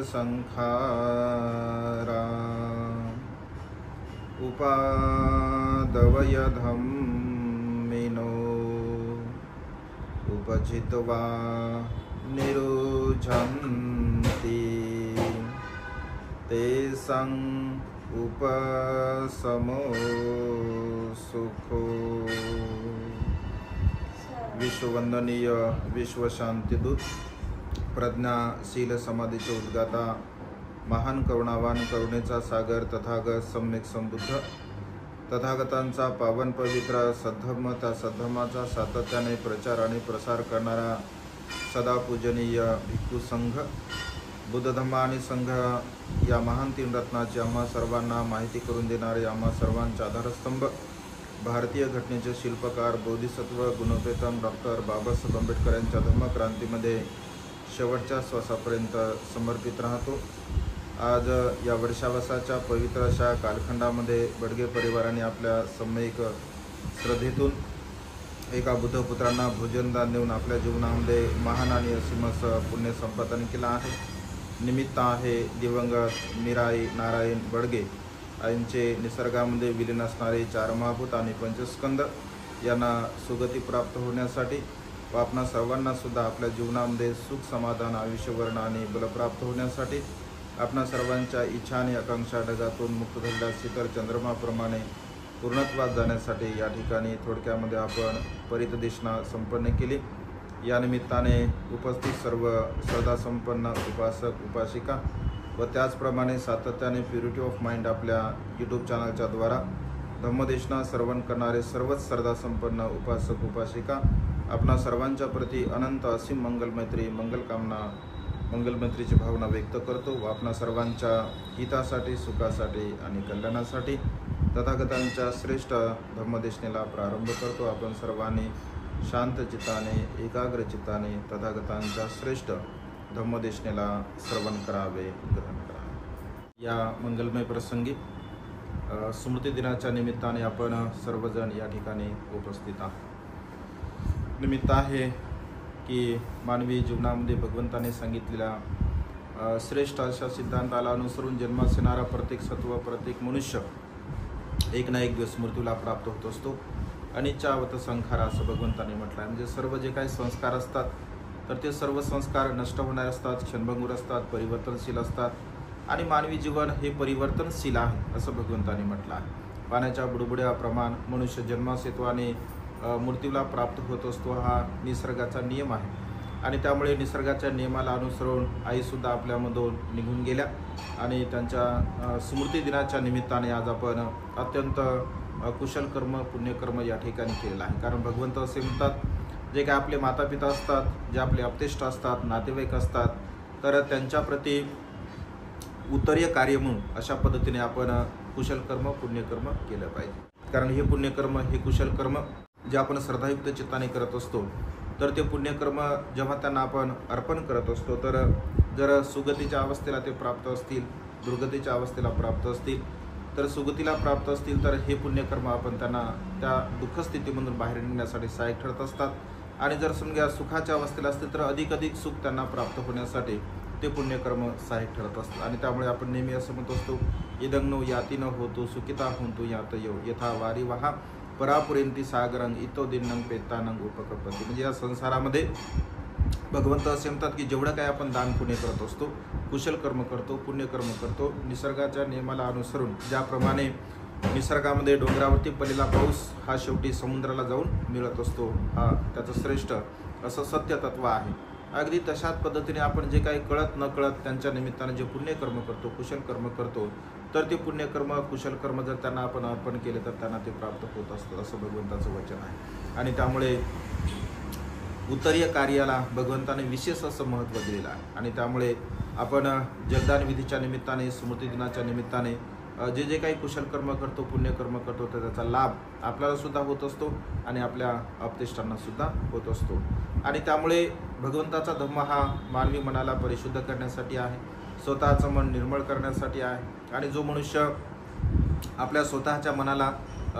संखारा उपादवय धम्मिनो उपचित्वा निरुझन्ति तेषां उपशमो सुखो। विश्ववंदनीय विश्व शांतिदूत प्रज्ञाशील समाधीचे उद्गाता महान करुणावान करुणेचा सागर तथागत सम्यक संबुद्ध तथागतांचा पावन पवित्र सद्धर्म त्या सद्धर्माचा सातत्याने प्रचार आणि प्रसार करणारा सदा पूजनीय भिक्खू संघ बुद्ध धम्म आणि संघ या महान तीन रत्नाची आम्हा सर्वांना माहिती करून देणारे आम्हा सर्वांचा आधारस्तंभ भारतीय घटनेचे शिल्पकार बोधिसत्व गुणोपेतन डॉक्टर बाबासाहेब आंबेडकर यांच्या धम्मक्रांतीमध्ये शेवटच्या श्वासापर्यंत समर्पित राहतो। आज या वर्षावसाच्या पवित्र अशा कालखंडामध्ये बडगे परिवाराने आपल्या सम्यक श्रद्धेतून एका बुद्धपुत्रांना भोजनदान देऊन आपल्या जीवनामध्ये महान आणि असीम पुण्य संपादन केला आहे। निमित्त आहे दिवंगत मीराई नारायण बडगे यांचे निसर्गामध्ये विलीन असणारे 4 महाभूत आणि पंचस्कंद यांना सुगती प्राप्त होण्यासाठी व आपणा सर्वांना सुद्धा आपल्या जीवनामध्ये सुख समाधान आयुष्यवर्ण आणि बल प्राप्त होण्यासाठी आपणा सर्वांच्या इच्छा आणि आकांक्षा ढगातून मुक्त झालेल्या शीतल चंद्रमाप्रमाणे पूर्णत्वास जाण्यासाठी या ठिकाणी थोडक्यामध्ये आपण परितदेशना संपन्न केली। या निमित्ताने उपस्थित सर्व श्रद्धासंपन्न उपासक उपासिका व त्याचप्रमाणे सातत्याने प्युरिटी ऑफ माइंड आपल्या यूट्यूब चॅनलच्या द्वारा धम्मदेशना श्रवण करणारे सर्वच श्रद्धासंपन्न उपासक उपासिका आपणा सर्वांच्या प्रती अनंत असीम मंगलमैत्री मंगलकामना मंगलमैत्रीची भावना व्यक्त करतो व आपणा सर्वांच्या हितासाठी सुखासाठी आणि कल्याणासाठी तथागतांच्या श्रेष्ठ धम्मदेशनेला प्रारंभ करतो। आपण सर्वांनी शांत चित्ताने एकाग्र चित्ताने तथागतांच्या श्रेष्ठ धम्मदेशनेला श्रवण करावे ग्रहण करावे। या मंगलमय प्रसंगी स्मृती दिनाच्या निमित्ताने आपण सर्वजण या ठिकाणी उपस्थित आहोत। निमित्त आहे की मानवी जीवनामध्ये भगवंताने सांगितलेल्या श्रेष्ठ अशा सिद्धांताला अनुसरून जन्मास येणारा प्रत्येक सत्व प्रत्येक मनुष्य एक ना एक दिवस मृत्यूला प्राप्त होत असतो। अनिच्छावत संखारा असं भगवंताने म्हटलं आहे। म्हणजे सर्व जे काही संस्कार असतात तर ते सर्व संस्कार नष्ट होणारे असतात, क्षणभंगूर असतात, परिवर्तनशील असतात आणि मानवी जीवन हे परिवर्तनशील आहे असं भगवंताने म्हटलं आहे। पाण्याच्या बुडबुड्याप्रमाणे मनुष्य जन्मास येतो आणि मृत्यूला प्राप्त होत असतो, हा निसर्गाचा नियम आहे आणि त्यामुळे निसर्गाच्या नियमाला अनुसरून आईसुद्धा आपल्यामधून निघून गेल्या आणि त्यांच्या स्मृती दिनाच्या निमित्ताने आज आपण अत्यंत कुशल कर्म पुण्यकर्म या ठिकाणी केलेलं आहे। कारण भगवंत असे म्हणतात, जे काय आपले मातापिता असतात, जे आपले अपतेष्ट असतात, नातेवाईक असतात, तर त्यांच्याप्रती उत्तरीय कार्य म्हणून अशा पद्धतीने आपण कुशल कर्म पुण्यकर्म केलं पाहिजे। कारण हे पुण्यकर्म हे कुशल कर्म जे आपण श्रद्धायुक्त चित्ताने करत असतो तर ते पुण्यकर्म जेव्हा त्यांना आपण अर्पण करत असतो तर जर सुगतीच्या अवस्थेला ते प्राप्त असतील, दुर्गतीच्या अवस्थेला प्राप्त असतील, तर सुगतीला प्राप्त असतील तर हे पुण्यकर्म आपण त्यांना त्या दुःखस्थितीमधून बाहेर निघण्यासाठी सहाय्यक ठरत असतात आणि जर समजा सुखाच्या अवस्थेला असतील तर अधिक सुख त्यांना प्राप्त होण्यासाठी ते पुण्यकर्म सहाय्यक ठरत असतात। आणि त्यामुळे आपण नेहमी असं म्हणत असतो, इदंनो यातीन होतो सुखिता होतो यातयो यथा वारी वहा परापुरेंती सागरंग इतो दिन्नंग पेत्तानंग उपकपती। म्हणजे या संसारामध्ये भगवंत असे म्हणतात की जेवढं काय आपण दान पुण्य करत असतो, कुशल कर्म करतो, पुण्यकर्म करतो, निसर्गाच्या नियमाला अनुसरून ज्याप्रमाणे निसर्गामध्ये डोंगरावरती पडलेला पाऊस हा शेवटी समुद्राला जाऊन मिळत असतो, हा त्याचं श्रेष्ठ असं सत्य तत्व आहे। अगदी तशाच पद्धतीने आपण जे काही कळत न कळत त्यांच्या निमित्ताने जे पुण्यकर्म करतो, कुशल कर्म करतो, तर ते पुण्यकर्म कुशल कर्म जर त्यांना आपण अर्पण केले तर त्यांना ते प्राप्त होत असतं असं भगवंताचं वचन आहे। आणि त्यामुळे उत्तरीय कार्याला भगवंताने विशेष असं महत्त्व दिलेलं आहे। आणि त्यामुळे आपण जगदान विधीच्या निमित्ताने स्मृती दिनाच्या निमित्ताने जे जे काही कुशल कर्म करतो, पुण्यकर्म करतो, तर त्याचा लाभ आपल्याला सुद्धा होत असतो आणि आपल्या अपतेष्टांना सुद्धा होत असतो। आणि त्यामुळे भगवंताचा धम्म हा मानवी मनाला परिशुद्ध करण्यासाठी आहे, स्वतःचं मन निर्मळ करण्यासाठी आहे। आणि जो मनुष्य आपल्या स्वतःच्या मनाला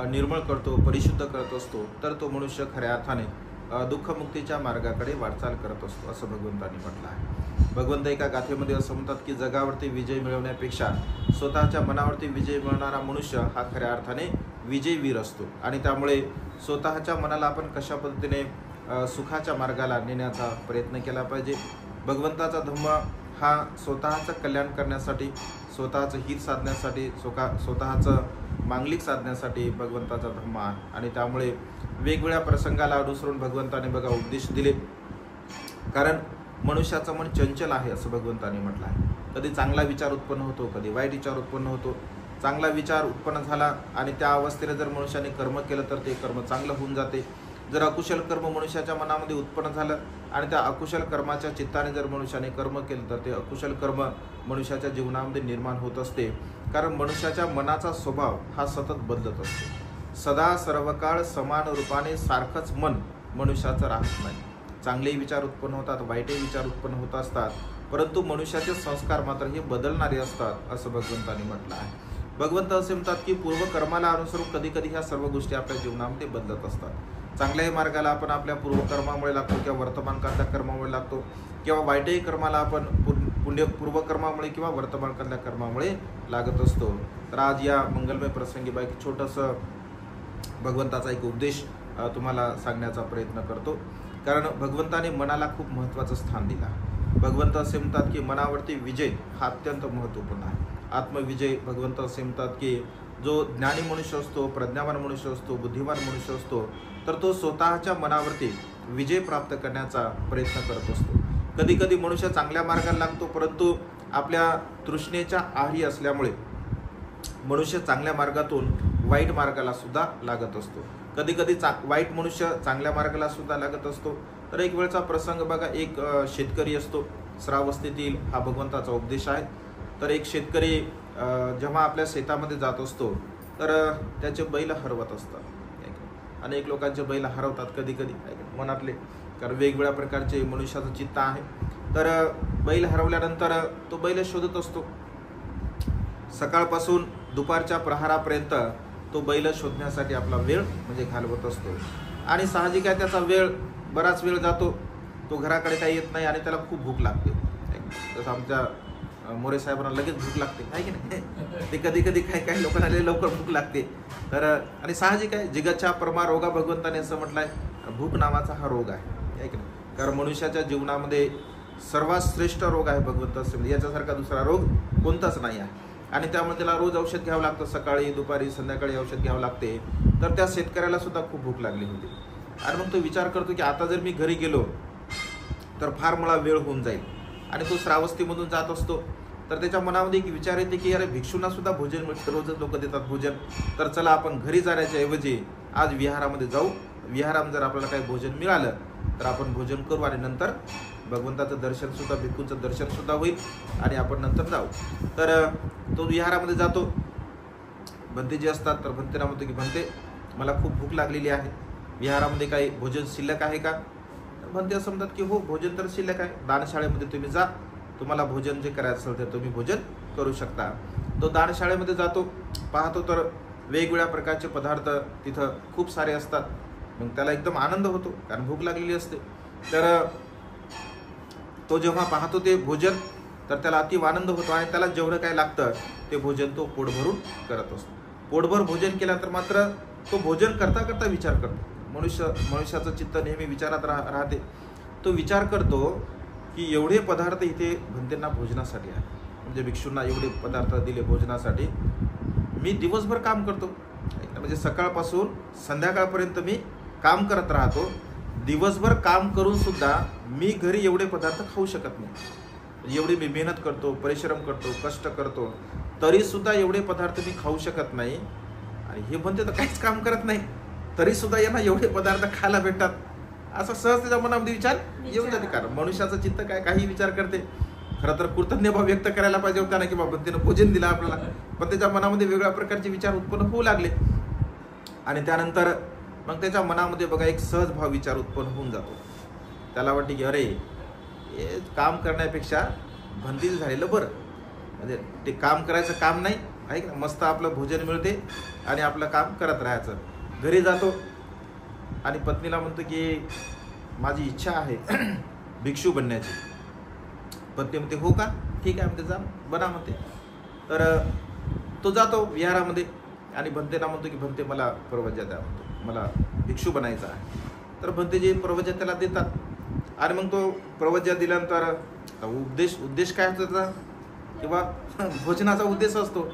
निर्मळ करतो, परिशुद्ध करत असतो, तर तो मनुष्य खऱ्या अर्थाने दुःखमुक्तीच्या मार्गाकडे वाटचाल करत असतो असं भगवंतांनी म्हटलं आहे। भगवंत एका गाथेमध्ये असं म्हणतात की जगावरती विजय मिळवण्यापेक्षा स्वतःच्या मनावरती विजय मिळवणारा मनुष्य हा खऱ्या अर्थाने विजयवीर असतो. आणि त्यामुळे स्वतःच्या मनाला आपण कशा पद्धतीने सुखाच्या मार्गाला नेण्याचा प्रयत्न केला पाहिजे. भगवंताचा धम्म हा स्वतःचं कल्याण करण्यासाठी, स्वतःचं हित साधण्यासाठी, स्वतःचं मांगलिक साधण्यासाठी भगवंताचा धम्म आहे. आणि त्यामुळे वेगवेगळ्या प्रसंगाला अनुसरून भगवंताने बघा उपदेश दिले. कारण मनुष्याचं मन चंचल आहे असं भगवंताने म्हटलं आहे. कधी चांगला विचार उत्पन्न होतो, कधी वाईट विचार उत्पन्न होतो. चांगला विचार उत्पन्न झाला आणि त्या अवस्थेने जर मनुष्याने कर्म केलं तर ते कर्म चांगलं होऊन जाते. जर अकुशल कर्म मनुष्याच्या मनामध्ये उत्पन्न झालं आणि त्या अकुशल कर्माच्या चित्ताने जर मनुष्याने कर्म केलं तर ते अकुशल कर्म मनुष्याच्या जीवनामध्ये निर्माण होत असते. कारण मनुष्याच्या मनाचा स्वभाव हा सतत बदलत असतो. सदा सर्व काळ समान रूपाने सारखंच मन मनुष्याचं राहत नाही. चांगलेही विचार उत्पन्न होतात, वाईटही विचार उत्पन्न होत असतात, परंतु मनुष्याचे संस्कार मात्र हे बदलणारे असतात असं भगवंतांनी म्हटलं आहे. भगवंत असे म्हणतात की पूर्वकर्माला अनुसरून कधी कधी ह्या सर्व गोष्टी आपल्या जीवनामध्ये बदलत असतात. चांगल्याही मार्गाला आपण आपल्या पूर्वकर्मामुळे लागतो किंवा वर्तमानकाळच्या कर्मामुळे लागतो, किंवा वाईटही कर्माला आपण पूर्वकर्मामुळे किंवा वर्तमानकाळच्या कर्मामुळे लागत असतो. तर आज या मंगलमय प्रसंगी बाकी छोटंसं भगवंताचा एक उपदेश तुम्हाला सांगण्याचा प्रयत्न करतो. कारण भगवंताने मनाला खूप महत्त्वाचं स्थान दिलं. भगवंत असे म्हणतात की मनावरती विजय हा अत्यंत महत्त्वपूर्ण आहे. आत्मविजय भगवंत असे म्हणतात की जो ज्ञानी मनुष्य असतो, प्रज्ञावान मनुष्य असतो, बुद्धिमान मनुष्य असतो, तर तो स्वतःच्या मनावरती विजय प्राप्त करण्याचा प्रयत्न करत असतो. कधी कधी मनुष्य चांगल्या मार्गाला लागतो, परंतु आपल्या तृष्णेच्या आहारी असल्यामुळे मनुष्य चांगल्या मार्गातून वाईट मार्गाला सुद्धा लागत असतो. कधी कधी वाईट मनुष्य चांगल्या मार्गाला सुद्धा लागत असतो. तर एक वेळचा प्रसंग बघा, एक शेतकरी असतो श्रावस्तीतील, हा भगवंताचा उपदेश आहे. तर एक शेतकरी जेव्हा आपल्या शेतामध्ये जात असतो तर त्याचे बैल हरवत असतात. अनेक लोकांचे बैल हरवतात कधी कधी मनातले, कारण वेगवेगळ्या प्रकारचे मनुष्याचं चित्त आहे. तर बैल हरवल्यानंतर तो बैल शोधत असतो. सकाळपासून दुपारच्या प्रहारापर्यंत तो बैल शोधण्यासाठी आपला वेळ म्हणजे घालवत असतो. आणि साहजिक आहे त्याचा बराच वेळ जातो. तो घराकडे काही येत नाही आणि त्याला खूप भूक लागते. जसं आमच्या मोरे साहेबांना लगेच भूक लागते आहे की नाही, ते कधी कधी काही लोकांना लवकर भूक लागते. तर आणि साहजिक आहे, जगाच्या परमा रोगा भगवंताने असं म्हटलं आहे, भूक नावाचा हा रोग आहे की नाही. कारण मनुष्याच्या जीवनामध्ये सर्वात श्रेष्ठ रोग आहे भगवंत असे म्हणजे, याच्यासारखा दुसरा रोग कोणताच नाही आहे. आणि त्यामुळे त्याला रोज औषध घ्यावं लागतं, सकाळी दुपारी संध्याकाळी औषध घ्यावं लागते. तर त्या शेतकऱ्याला सुद्धा खूप भूक लागली होती. आणि मग तो विचार करतो की आता जर मी घरी गेलो तर फार मला वेळ होऊन जाईल. आणि तो श्रावस्तीमधून जात असतो. तर त्याच्या मनामध्ये एक विचार येते की अरे भिक्षूंना सुद्धा भोजन मिळतं, रोजच लोक देतात भोजन, तर चला आपण घरी जाण्याच्या ऐवजी आज विहारामध्ये जाऊ. विहारामध्ये जर आपल्याला काही भोजन मिळालं तर आपण भोजन करू आणि नंतर भगवंताचं दर्शन सुद्धा, भिक्खूंचं दर्शन सुद्धा होईल आणि आपण नंतर जाऊ. तर तो विहारामध्ये जातो. भंते जे असतात तर भंतेला म्हणतो की भंते मला खूप भूक लागलेली आहे, विहारामध्ये काही भोजन शिल्लक आहे का. भंते असं म्हणतात की हो भोजन तर शिल्लक आहे, दानशाळेमध्ये तुम्ही जा, तुम्हाला भोजन जे करायचं असेल ते तुम्ही भोजन करू शकता. तो दानशाळेमध्ये जातो, पाहतो तर वेगवेगळ्या प्रकारचे पदार्थ तिथं खूप सारे असतात. मग त्याला एकदम आनंद होतो कारण भूक लागलेली असते. तर तो जेव्हा पाहतो ते भोजन तर त्याला अति आनंद होतो आणि त्याला जेवढं काय लागतं ते भोजन तो पोट भरून करत असतो. पोटभर भोजन केला तर मात्र तो भोजन करता करता विचार करतो. मनुष्याचं चित्त नेहमी विचारात राहते. तो विचार करतो की एवढे पदार्थ इथे भंतेंना भोजनासाठी आहे, म्हणजे भिक्षूंना एवढे पदार्थ दिले भोजनासाठी. मी दिवसभर काम करतो, म्हणजे सकाळपासून संध्याकाळपर्यंत मी काम करत राहतो. दिवसभर काम करून सुद्धा मी घरी एवढे पदार्थ खाऊ शकत नाही. एवढी मी मेहनत करतो, परिश्रम करतो, कष्ट करतो, तरी सुद्धा एवढे पदार्थ मी खाऊ शकत नाही. आणि हे म्हणते तर काहीच काम करत नाही तरी सुद्धा यांना एवढे पदार्थ खायला भेटतात, असं सहज त्याच्या मनामध्ये विचार येऊन जाते. कारण मनुष्याचं चित्त काही विचार करते. खरं तर कृतज्ञ भाव व्यक्त करायला पाहिजे होता ना की बाबा तिनं भोजन दिलं आपल्याला, पण त्याच्या मनामध्ये वेगळ्या प्रकारचे विचार उत्पन्न होऊ लागले. आणि त्यानंतर मग त्याच्या मनामध्ये बघा एक सहज भाव विचार उत्पन्न होऊन जातो. त्याला वाटते की अरे हे काम करण्यापेक्षा भंतीच झालेलं बरं, म्हणजे ते काम करायचं काम नाही आहे का, मस्त आपलं भोजन मिळते आणि आपलं काम करत राहायचं. घरी जातो आणि पत्नीला म्हणतो की माझी इच्छा आहे भिक्षू बनण्याची. भंते म्हणते हो का, ठीक आहे म्हणते, जा बना म्हणते. तर तो जातो विहारामध्ये आणि भंतेला म्हणतो की भंते मला प्रवज्या द्या म्हणतो, मला भिक्षू बनायचं आहे. तर भंतेजी प्रवज्या त्याला देतात आणि मग तो प्रवज्या दिल्यानंतर उद्देश काय असतो त्याचा, किंवा भोजनाचा उद्देश असतो.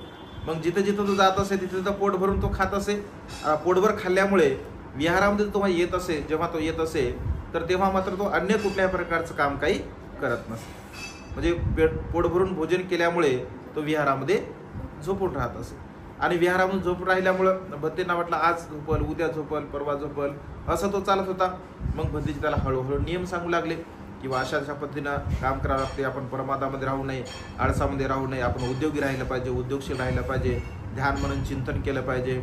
मग जिथे जिथं तो जात असे तिथे तिथं पोट भरून तो खात असे. पोटभर खाल्ल्यामुळे विहारामध्ये तो येत असे, जेव्हा तो येत असे तर तेव्हा मात्र तो अन्य कुठल्याही प्रकारचं काम काही करत नसे. म्हणजे पोट भरून भोजन केल्यामुळे तो विहारामध्ये झोपून राहत असे. आणि विहारामध्ये झोपून राहिल्यामुळं भंतेंना वाटलं आज झोपल, उद्या झोपल, परवा झोपल, असं तो चालत होता. मग भंतेजी त्याला हळूहळू नियम सांगू लागले किंवा अशा पद्धतीनं काम करावं लागते. आपण प्रमादामध्ये राहू नये, आळसामध्ये राहू नये, आपण उद्योगी राहिलं पाहिजे, उद्योगशील राहिलं पाहिजे, ध्यान म्हणून चिंतन केलं पाहिजे.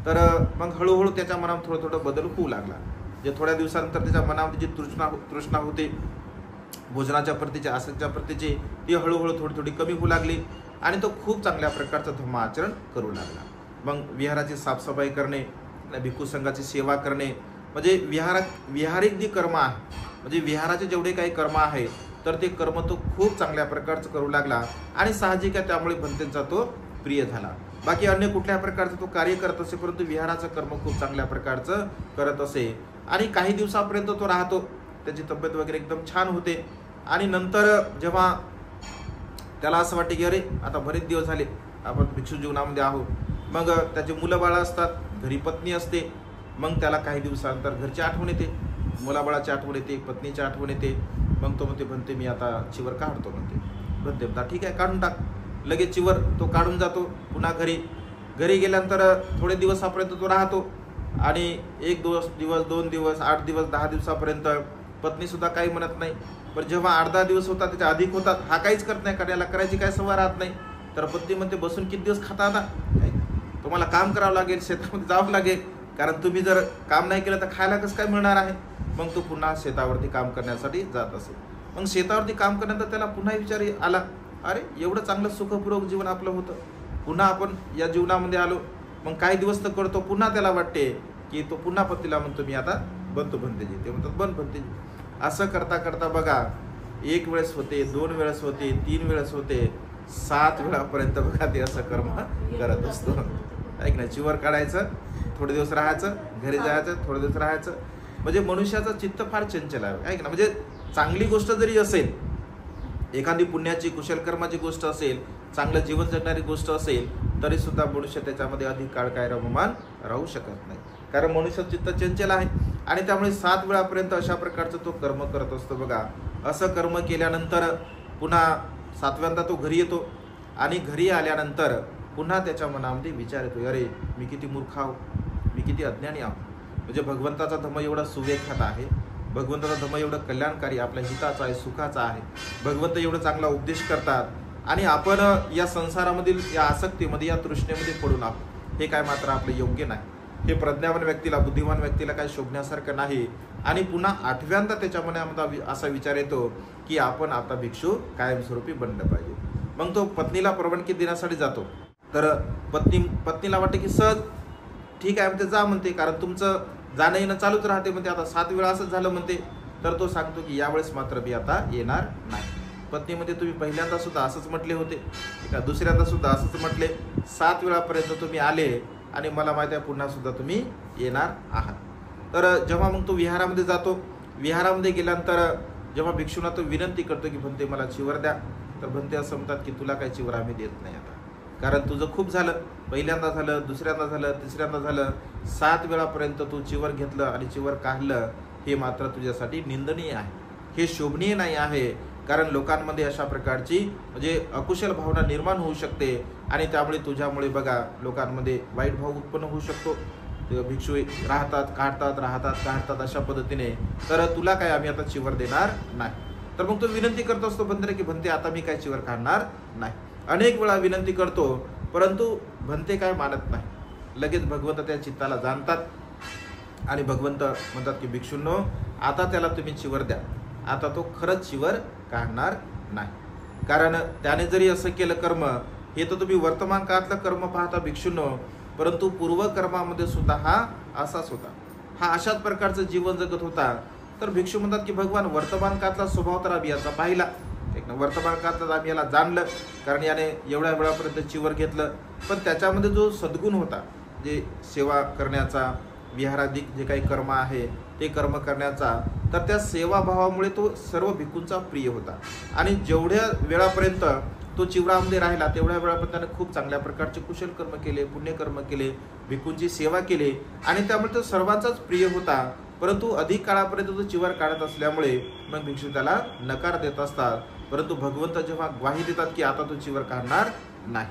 तर मग हळूहळू त्याच्या मनात थोडं थोडं बदल होऊ लागला. जे थोड्या दिवसानंतर त्याच्या मनामध्ये जी तृष्णा होते भोजनाच्या प्रतीची, आसक्तीच्या प्रतीची, ती हळूहळू थोडी थोडी कमी होऊ लागली आणि तो खूप चांगल्या प्रकारचं धम्माचरण करू लागला. मग विहाराची साफसफाई करणे, भिक्खू संघाची सेवा करणे, म्हणजे विहारिक जी कर्म आहे, म्हणजे विहाराचे जेवढे काही कर्म आहे तर ते कर्म तो खूप चांगल्या प्रकारचं करू लागला आणि साहजिक आहे त्यामुळे भंतेंचा तो प्रिय झाला. बाकी अन्य कुठल्या प्रकारचं तो कार्य करत असे, परंतु विहाराचं कर्म खूप चांगल्या प्रकारचं करत असे. आणि काही दिवसापर्यंत तो राहतो, त्याची तब्येत वगैरे एकदम छान होते. आणि नंतर जेव्हा त्याला असं वाटते की अरे आता बरेच दिवस झाले आपण भिक्षू जीवनामध्ये आहोत, मग त्याचे मुलं बाळं असतात, घरी पत्नी असते, मग त्याला काही दिवसानंतर घरची आठवण येते, मुलाबाळाची आठवण येते, पत्नीची आठवण येते. मग तो म्हणते भंते मी आता चिवर काढतो म्हणते. भंते म्हणता ठीक आहे काढून टाक. लगेच चिवर तो काढून जातो पुन्हा घरी गेल्यानंतर थोडे दिवसापर्यंत तो राहतो आणि 1 दिवस 2 दिवस 8 दिवस 10 दिवसापर्यंत पत्नी सुद्धा काही म्हणत नाही. पण जेव्हा 8-10 दिवस होतात, त्याच्या अधिक होतात, हा काहीच करत नाही, कारण याला करायची काय सवय राहत नाही. तर पत्नी म्हणते बसून किती दिवस खाता आता, तुम्हाला काम करावं लागेल, शेतामध्ये जावं लागेल, कारण तुम्ही जर काम नाही केलं तर खायला कसं काय मिळणार आहे. मग तो पुन्हा शेतावरती काम करण्यासाठी जात असे. मग शेतावरती काम करण्यानंतर त्याला पुन्हा विचार आला, अरे एवढं चांगलं सुखपूर्वक जीवन आपलं होतं, पुन्हा आपण या जीवनामध्ये आलो. मग काही दिवस तर करतो, पुन्हा त्याला वाटते की तो पुन्हा पत्नीला म्हणतो मी आता बनतो भंतेजी. ते म्हणतात बन भंतेजी. असं करता करता बघा 1 वेळेस होते, 2 वेळेस होते, 3 वेळेस होते, 7 वेळापर्यंत बघा ते असं कर्म करत असतो. ऐक ना, चिवर काढायचं, थोडे दिवस राहायचं, घरी जायचं, थोडे दिवस राहायचं. म्हणजे मनुष्याचं चित्त फार चंचल आहे, ऐक ना. म्हणजे चांगली गोष्ट जरी असेल, एखादी पुण्याची कुशलकर्माची गोष्ट असेल, चांगलं जीवन जगणारी गोष्ट असेल, तरी सुद्धा मनुष्य त्याच्यामध्ये अधिक काळ काय रममान राहू शकत नाही, कारण मनुष्य चित्त चंचल आहे. आणि त्यामुळे 7 वेळापर्यंत अशा प्रकारचं तो कर्म करत असतो बघा. असं कर्म केल्यानंतर पुन्हा 7व्यांदा तो घरी येतो आणि घरी आल्यानंतर पुन्हा त्याच्या मनामध्ये विचार येतो, अरे मी किती मूर्ख आहो, मी किती अज्ञानी आहो. म्हणजे भगवंताचा धम्म एवढा सुव्याख्यात आहे, भगवंताचा धम्म एवढं कल्याणकारी, आपल्या हिताचा आहे, सुखाचा आहे, भगवंत एवढं चांगला उपदेश करतात आणि आपण या संसारामधील या आसक्तीमध्ये, या तृष्णेमध्ये पडून आहोत. हे काय मात्र आपलं योग्य नाही. हे प्रज्ञावान व्यक्तीला, बुद्धिमान व्यक्तीला काय शोभण्यासारखं नाही. आणि पुन्हा 8व्यांदा त्याच्या मनामध्ये असा विचार येतो की आपण आता भिक्षू कायमस्वरूपी बनलं पाहिजे. मग तो पत्नीला परवानगी देण्यासाठी जातो. तर पत्नीला वाटते की सहज ठीक आहे म्हणते, जा म्हणते, कारण तुमचं जाणं येणं चालूच राहते म्हणते. आता 7 वेळा असंच झालं म्हणते. तर तो सांगतो की यावेळेस मात्र मी आता येणार नाही. पत्नी म्हणते तुम्ही पहिल्यांदा सुद्धा असंच म्हटले होते, दुसऱ्यांदा सुद्धा असंच म्हटले, 7 वेळापर्यंत तुम्ही आले आणि मला माहिती आहे पुन्हा सुद्धा तुम्ही येणार आहात. तर जेव्हा मग तो विहारामध्ये जातो, विहारामध्ये गेल्यानंतर जेव्हा भिक्षूंना तो विनंती करतो की भंते मला चिवर द्या, तर भंते असं म्हणतात की तुला काही चिवर आम्ही देत नाही आता, कारण तुझं खूप झालं, पहिल्यांदा झालं, दुसऱ्यांदा झालं, तिसऱ्यांदा झालं, 7 वेळापर्यंत तू चिवर घेतलं आणि चिवर काढलं, हे मात्र तुझ्यासाठी निंदनीय आहे, हे शोभनीय नाही आहे. कारण लोकांमध्ये अशा प्रकारची म्हणजे अकुशल भावना निर्माण होऊ शकते आणि त्यामुळे तुझ्यामुळे बघा लोकांमध्ये वाईट भाव उत्पन्न होऊ शकतो. भिक्षू राहतात, काढतात अशा पद्धतीने. तर तुला काय आम्ही आता चिवर देणार नाही. तर मग तो विनंती करत असतो भंते की भंते आता मी काय चिवर काढणार नाही. अनेक वेळा विनंती करतो, परंतु भंते काय मानत नाही. लगेच भगवंत त्या चित्ताला जाणतात आणि भगवंत म्हणतात की भिक्षूंनो आता त्याला तुम्ही चिवर द्या, आता तो खरंच चिवर काढणार नाही. कारण त्याने जरी असं केलं कर्म, हे तर तुम्ही वर्तमान काळातलं कर्म पाहता भिक्षूंनो, परंतु पूर्वकर्मामध्ये सुद्धा हा असाच होता, हा अशाच प्रकारचं जीवन जगत होता. तर भिक्षू म्हणतात की भगवान वर्तमान काळातला स्वभाव तर आम्ही याचा पाहिला, एक वर्तमान काळात आम्ही याला जाणलं, कारण याने एवढ्या वेळापर्यंत चिवर घेतलं, पण त्याच्यामध्ये जो सद्गुण होता, जे सेवा करण्याचा, विहाराधिक जे काही कर्म आहे ते कर्म करण्याचा, तर त्या सेवाभावामुळे तो सर्व भिक्खूंचा प्रिय होता. आणि जेवढ्या वेळापर्यंत तो चिवरामध्ये राहिला तेवढ्या वेळापर्यंत त्याने खूप चांगल्या प्रकारचे कुशल कर्म केले, पुण्यकर्म केले, भिक्खूंची सेवा केली, आणि त्यामुळे तो सर्वांचाच प्रिय होता. परंतु अधिक काळापर्यंत तो चिवर काढत असल्यामुळे मग भिक्षू त्याला नकार देत असतात. परंतु भगवंत जेव्हा ग्वाही देतात की आता तो चिवर काढणार नाही,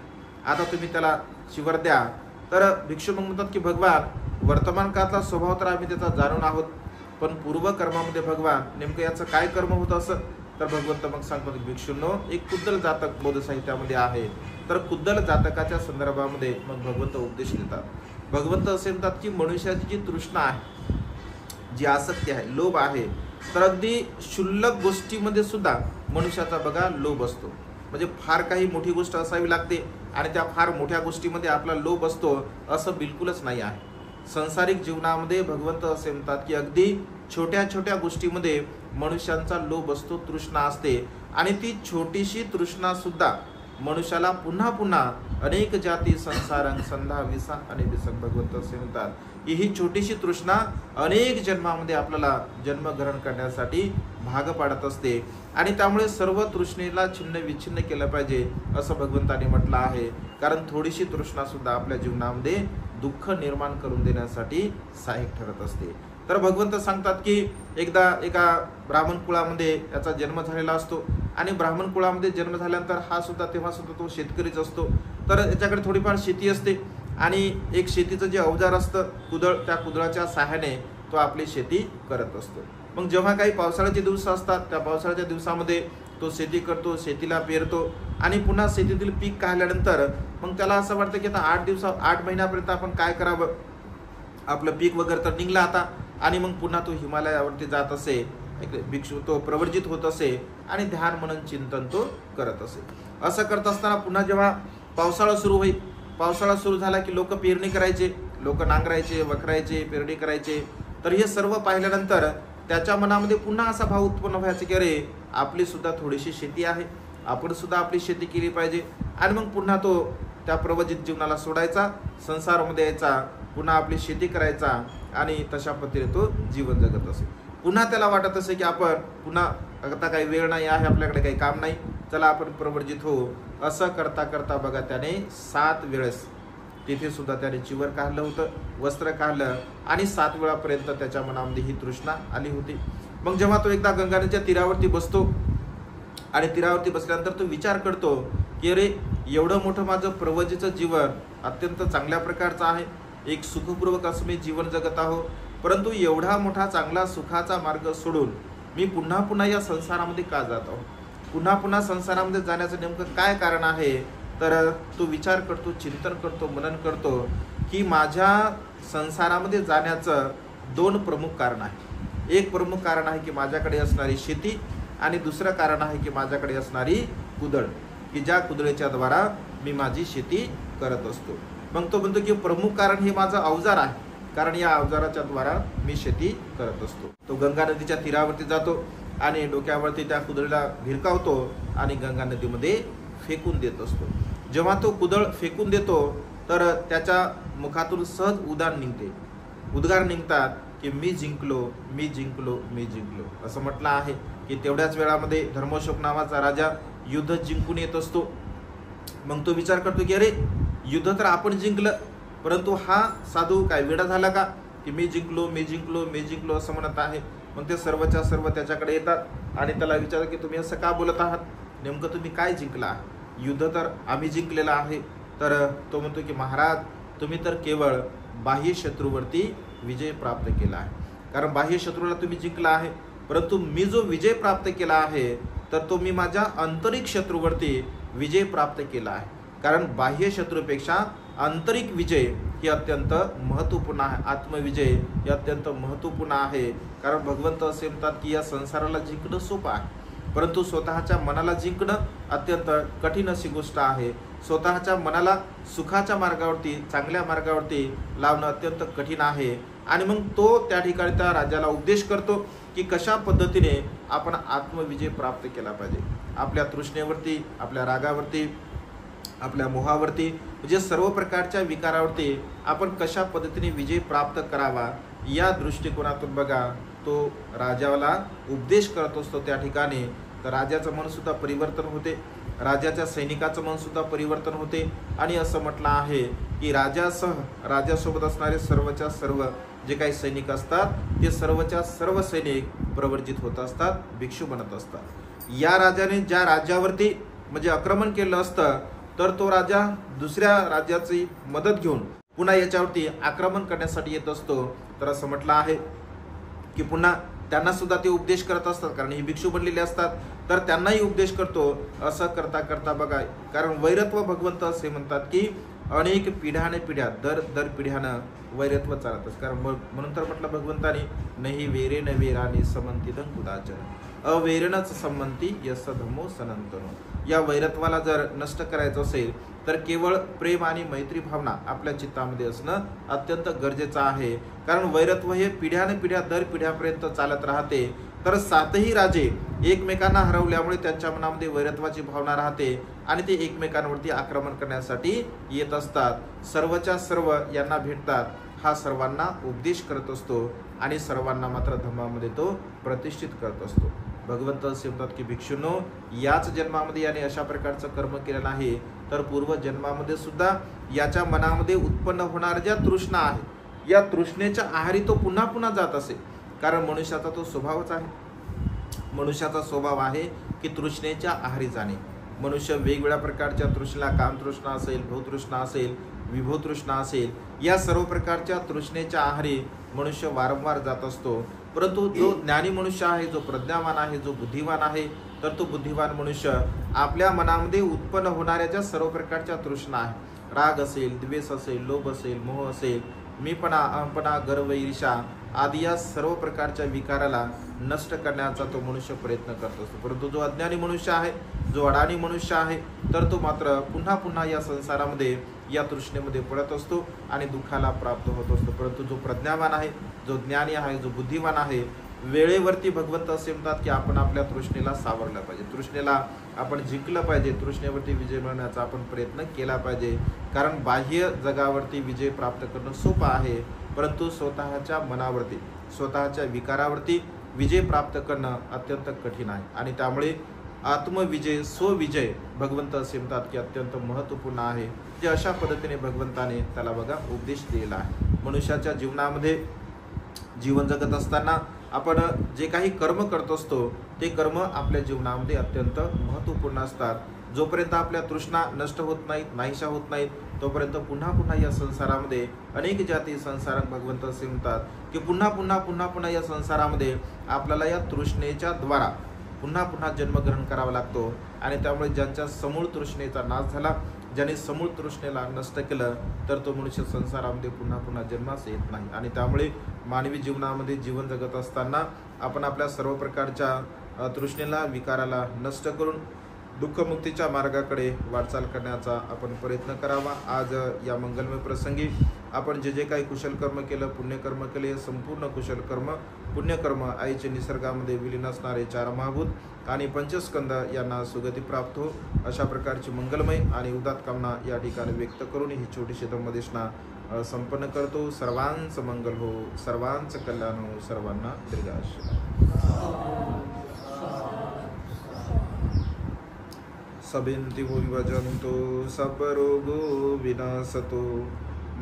आता तुम्ही त्याला चिवर द्या, तर भिक्षू मग म्हणतात की भगवान, वर्तमान काळातला स्वभाव तर आम्ही त्याचा जाणून आहोत, पण पूर्व कर्मामध्ये भगवान नेमकं याचं काय कर्म होतं असं. तर भगवंत मग सांगतात की भिक्षूंनो, एक कुद्दल जातक बौद्ध साहित्यामध्ये आहे, तर कुद्दल जातकाच्या संदर्भामध्ये मग भगवंत उपदेश देतात. भगवंत असे म्हणतात की मनुष्याची जी तृष्णा आहे, जी आसक्ती आहे, लोभ आहे, तर अगदी क्षुल्लक गोष्टीमध्ये सुद्धा मनुष्याचा बघा लोभ असतो. म्हणजे फार काही मोठी गोष्ट असावी लागते आणि त्या फार मोठ्या गोष्टीमध्ये आपला लोभ असतो असं बिलकुलच नाही आहे. संसारिक जीवनामध्ये भगवंत असे म्हणतात की अगदी छोट्या छोट्या गोष्टीमध्ये मनुष्यांचा लोभ असतो, तृष्णा असते, आणि ती छोटीशी तृष्णा सुद्धा मनुष्याला पुन्हा पुन्हा अनेक जाती संसारंग संधा विसा आणि विसंग. भगवंत असे म्हणतात की ही छोटीशी तृष्णा अनेक जन्मामध्ये आपल्याला जन्मग्रहण करण्यासाठी भाग पाडत असते, आणि त्यामुळे सर्व तृष्णेला छिन्न विच्छिन्न केलं पाहिजे असं भगवंताने म्हटलं आहे. कारण थोडीशी तृष्णा सुद्धा आपल्या जीवनामध्ये दुःख निर्माण करून देण्यासाठी सहाय्यक ठरत असते. तर भगवंत सांगतात की एकदा एका ब्राह्मण कुळामध्ये याचा जन्म झालेला असतो, आणि ब्राह्मण कुळामध्ये जन्म झाल्यानंतर हा सुद्धा तेव्हा सुद्धा तो शेतकरीच असतो. तर याच्याकडे थोडीफार शेती असते, आणि एक शेतीचं जे अवजार असतं कुदळ, त्या कुदळाच्या सहाय्याने तो आपली शेती करत असतो. मग जेव्हा काही पावसाळ्याचे दिवस असतात, त्या पावसाळ्याच्या दिवसामध्ये तो शेती करतो, शेतीला पेरतो, आणि पुन्हा शेतीतील पीक काढल्यानंतर मग त्याला असं वाटतं की आता 8 महिन्यापर्यंत आपण काय करावं, आपलं पीक वगैरे तर निघलं आता, आणि मग पुन्हा तो हिमालयावरती जात असे, भिक्षू तो प्रवर्जित होत असे, आणि ध्यान मनन चिंतन तो करत असे. असं करत असताना पुन्हा जेव्हा पावसाळा सुरू होईल, पावसाळा सुरू झाला की लोक पेरणी करायचे, लोक नांगरायचे, वखरायचे, पेरणी करायचे. तर हे सर्व पाहिल्यानंतर त्याच्या मनामध्ये पुन्हा असा भाव उत्पन्न व्हायचा की अरे, आपली सुद्धा थोडीशी शेती आहे, आपण सुद्धा आपली शेती केली पाहिजे. आणि मग पुन्हा तो त्या प्रवजित जीवनाला सोडायचा, संसारामध्ये यायचा, पुन्हा आपली शेती करायचा, आणि तशा पद्धतीने तो जीवन जगत असे. पुन्हा त्याला वाटत असे की आपण पुन्हा आता काही वेळ नाही आहे, आपल्याकडे काही काम नाही, चला आपण प्रवर्जित हो. असं करता करता बघा त्याने 7 वेळेस तिथे सुद्धा त्याने चिवर काढलं होतं, वस्त्र काढलं, आणि 7 वेळापर्यंत त्याच्या मनामध्ये ही तृष्णा आली होती. मग जेव्हा तो एकदा गंगा नदीच्या तीरावरती बसतो, आणि तीरावरती बसल्यानंतर तो विचार करतो की अरे, एवढं मोठं माझं प्रवजीचं जीवन अत्यंत चांगल्या प्रकारचं आहे, एक सुखपूर्वक असं मी जीवन जगत आहो, परंतु एवढा मोठा चांगला सुखाचा मार्ग सोडून मी पुन्हा पुन्हा या संसारामध्ये का जात आहो, पुन्हा पुन्हा संसारामध्ये जाण्याचं नेमकं काय कारण आहे. तर तो विचार करतो, चिंतन करतो, मनन करतो की माझ्या संसारामध्ये जाण्याचं 2 प्रमुख कारण आहे. एक प्रमुख कारण आहे की माझ्याकडे असणारी शेती, आणि दुसरं कारण आहे की माझ्याकडे असणारी कुदळ, की ज्या कुदळीच्या द्वारा मी माझी शेती करत असतो. मग तो म्हणतो की प्रमुख कारण हे माझं अवजार आहे, कारण या अवजाराच्या द्वारा मी शेती करत असतो. तो गंगा नदीच्या तीरावरती जातो, आणि डोक्यावरती त्या कुदळीला भिरकावतो, आणि गंगा नदीमध्ये फेकून देत असतो. जेव्हा तो कुदळ फेकून देतो, तर त्याच्या मुखातून सहज उद्गार निघतात की मी जिंकलो, मी जिंकलो, मी जिंकलो. असं म्हटलं आहे की तेवढ्याच वेळामध्ये धर्मशोक नावाचा राजा युद्ध जिंकून येत असतो. मग तो विचार करतो की अरे, युद्ध तर आपण जिंकलं, परंतु हा साधू काय वेडा झाला का की मी जिंकलो, मी जिंकलो, मी जिंकलो असं म्हणत आहे. मग ते सर्वच्या सर्व त्याच्याकडे येतात, आणि त्याला विचारतात की तुम्ही असं का बोलत आहात, नेमकं तुम्ही काय जिंकला, युद्ध तर आम्ही जिंकलेलं आहे. तर तो म्हणतो की महाराज, तुम्ही तर केवळ बाह्य शत्रूवरती विजय प्राप्त केला आहे, कारण बाह्य शत्रूला तुम्ही जिंकला आहे, परंतु मी जो विजय प्राप्त केला आहे तर तो मी माझ्या आंतरिक शत्रूवरती विजय प्राप्त केला आहे. कारण बाह्य शत्रूपेक्षा आंतरिक विजय हे अत्यंत महत्त्वपूर्ण आहे, आत्मविजय हे अत्यंत महत्त्वपूर्ण आहे. कारण भगवंत असे म्हणतात की या संसाराला जिंकणं सोपं आहे, परंतु स्वतःच्या मनाला जिंकणं अत्यंत कठीण अशी गोष्ट आहे. स्वतःच्या मनाला सुखाच्या मार्गावरती, चांगल्या मार्गावरती लावणं अत्यंत कठीण आहे. आणि मग तो त्या ठिकाणी त्या राजाला उपदेश करतो की कशा पद्धतीने आपण आत्मविजय प्राप्त केला पाहिजे, आपल्या तृष्णेवरती, आपल्या रागावरती, आपल्या मोहावरती, म्हणजे सर्व प्रकारच्या विकारावरती आपण कशा पद्धतीने विजय प्राप्त करावा, या दृष्टिकोनातून बघा तो राजाला उपदेश करत असतो त्या ठिकाणी. तर राजाचं मन सुद्धा परिवर्तन होते, राजाच्या सैनिकाचं मन सुद्धा परिवर्तन होते. आणि असं म्हटलं आहे की राजासोबत असणारे सर्वच्या सर्व जे काही सैनिक असतात ते सर्वच्या सर्व सैनिक प्रवर्जित होत असतात, भिक्षू बनत असतात. या राजाने ज्या राज्यावरती म्हणजे आक्रमण केलं असतं तर तो राजा दुसऱ्या राज्याची मदत घेऊन पुन्हा याच्यावरती आक्रमण करण्यासाठी येत असतो. तर असं म्हटलं आहे की पुन्हा त्यांना सुद्धा ते उपदेश करत असतात, कारण ही भिक्षू बनलेले असतात, तर त्यांनाही उपदेश करतो. असं करता करता बघा, कारण वैरत्व भगवंत असे म्हणतात की अनेक पिढ्याने पिढ्या दर पिढ्यानं वैरत्व चालत असतं. कारण म्हणून तर म्हटलं भगवंतानी, नाही वेरे न वेरानी समंती कुदाचर अवैरणच संमंती यस धमो सनंतनो. या वैरत्वाला जर नष्ट करायचं असेल तर केवळ प्रेम आणि मैत्री भावना आपल्या चित्तामध्ये असणं अत्यंत गरजेचं आहे. कारण वैरत्व हे पिढ्याने पिढ्या दर पिढ्यापर्यंत चालत राहते. तर सातही राजे एकमेकांना हरवल्यामुळे त्यांच्या मनामध्ये वैरत्वाची भावना राहते आणि ते एकमेकांवरती आक्रमण करण्यासाठी येत असतात. सर्वच्या सर्व यांना भेटतात, हा सर्वांना उपदेश करत असतो आणि सर्वांना मात्र धम्मामध्ये तो प्रतिष्ठित करत असतो. भगवंत असे म्हणतात की भिक्षूंनो, याच जन्मामध्ये याने अशा प्रकारचं कर्म केलं नाही तर पूर्व जन्मामध्ये सुद्धा याच्या मनामध्ये उत्पन्न होणाऱ्या ज्या तृष्णा आहे, या तृष्णेच्या आहारी तो पुन्हा पुन्हा जात असे. कारण मनुष्याचा तो स्वभावच आहे, मनुष्याचा स्वभाव आहे की तृष्णेच्या आहारी जाणे. मनुष्य वेगवेगळ्या प्रकारच्या तृष्णा, कामतृष्णा असेल, भूतृष्णा असेल, विभूतृष्णा असेल, या सर्व प्रकारच्या तृष्णेच्या आहारी मनुष्य वारंवार जात असतो. परंतु जो ज्ञानी मनुष्य आहे, जो प्रज्ञावान आहे, जो बुद्धिवान आहे, तर तो बुद्धिवान मनुष्य आपल्या मनामध्ये उत्पन्न होणाऱ्या ज्या सर्व प्रकारच्या तृष्णा आहे, राग असेल, द्वेष असेल, लोभ असेल, मोह असेल, मीपणा, अहंपणा, गर्व, ईर्ष्या आदी या सर्व प्रकारच्या विकाराला नष्ट करण्याचा तो मनुष्य प्रयत्न करत असतो. परंतु जो अज्ञानी मनुष्य आहे, जो अडाणी मनुष्य आहे, तर तो मात्र पुन्हा पुन्हा या संसारामध्ये, या तृष्णेमध्ये पडत असतो आणि दुःखाला प्राप्त होत असतो. परंतु जो प्रज्ञावान आहे, जो ज्ञानी आहे, जो बुद्धिवान आहे, वेळेवरती भगवंत असे म्हणतात की आपण आपल्या तृष्णेला सावरलं पाहिजे, तृष्णेला आपण जिंकलं पाहिजे, तृष्णेवरती विजय मिळवण्याचा आपण प्रयत्न केला पाहिजे. कारण बाह्य जगावरती विजय प्राप्त करणं सोपं आहे, परंतु स्वतःच्या मनावरती, स्वतःच्या विकारावरती विजय प्राप्त करणं अत्यंत कठीण आहे. आणि त्यामुळे आत्मविजय, स्वविजय भगवंत असे म्हणतात की अत्यंत महत्त्वपूर्ण आहे, जे अशा पद्धतीने भगवंताने त्याला बघा उपदेश दिलेला आहे. मनुष्याच्या जीवनामध्ये जीवन जगत असताना आपण जे काही कर्म करत असतो ते कर्म आपल्या जीवनामध्ये अत्यंत महत्त्वपूर्ण असतात. जोपर्यंत आपल्या तृष्णा नष्ट होत नाहीत, नाहीशा होत नाहीत, तोपर्यंत पुन्हा पुन्हा या संसारामध्ये अनेक जाती संसारात भगवंत असे म्हणतात की पुन्हा पुन्हा पुन्हा पुन्हा या संसारामध्ये आपल्याला या तृष्णेच्या द्वारा पुन्हा पुन्हा जन्मग्रहण करावा लागतो. आणि त्यामुळे ज्यांच्या समूळ तृष्णेचा नाश झाला, ज्याने समूळ तृष्णेला नष्ट केलं, तर तो मनुष्य संसारामध्ये पुन्हा पुन्हा जन्मास येत नाही. आणि त्यामुळे मानवी जीवनामध्ये जीवन जगत असताना आपण आपल्या सर्व प्रकारच्या तृष्णेला, विकाराला नष्ट करून दुःखमुक्तीच्या मार्गाकडे वाटचाल करण्याचा आपण प्रयत्न करावा. आज या मंगलमय प्रसंगी आपण जे काही कुशल कर्म केलं, पुण्यकर्म केले, संपूर्ण कुशल कर्म, पुण्यकर्म आईचे निसर्गामध्ये विलीन असणारे 4 महाभूत आणि पंचस्कंद यांना सुगती प्राप्त हो, अशा प्रकारची मंगलमय आणि उदात्त कामना या ठिकाणी व्यक्त करून ही छोटीशी धम्मदेशना संपन्न करतो. सर्वांचं मंगल हो, सर्वांचं कल्याण हो, सर्वांना दीर्घायुष्य. सबिंति भुविभजन्तु सर्वरोगो विनाशतो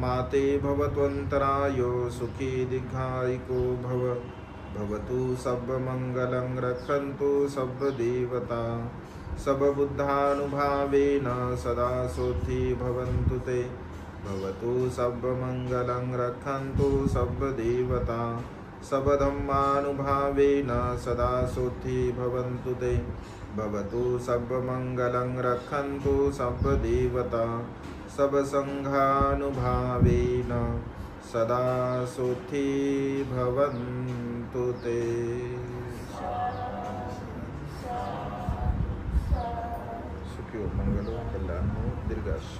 माते भवत्वन्तरायो सुखी दीर्घायिको भव. भवतु सर्वमङ्गलं रक्षन्तु सर्वदेवता सर्वबुद्धानुभावेन सदा सोऽथि भवन्तु ते. भवतु सर्वमङ्गलं रक्षन्तु सर्वदेवता सर्वधर्मानुभावेन सदा सोऽथि भवन्तु ते. भवतु सर्वमङ्गलं रक्षन्तु सर्वदेवता सर्वसङ्घानुभावेन सदा सोऽथि भवन्तु ते. सुखी हो, मंगलो, कल्याण हो, दीर्घायुष्य.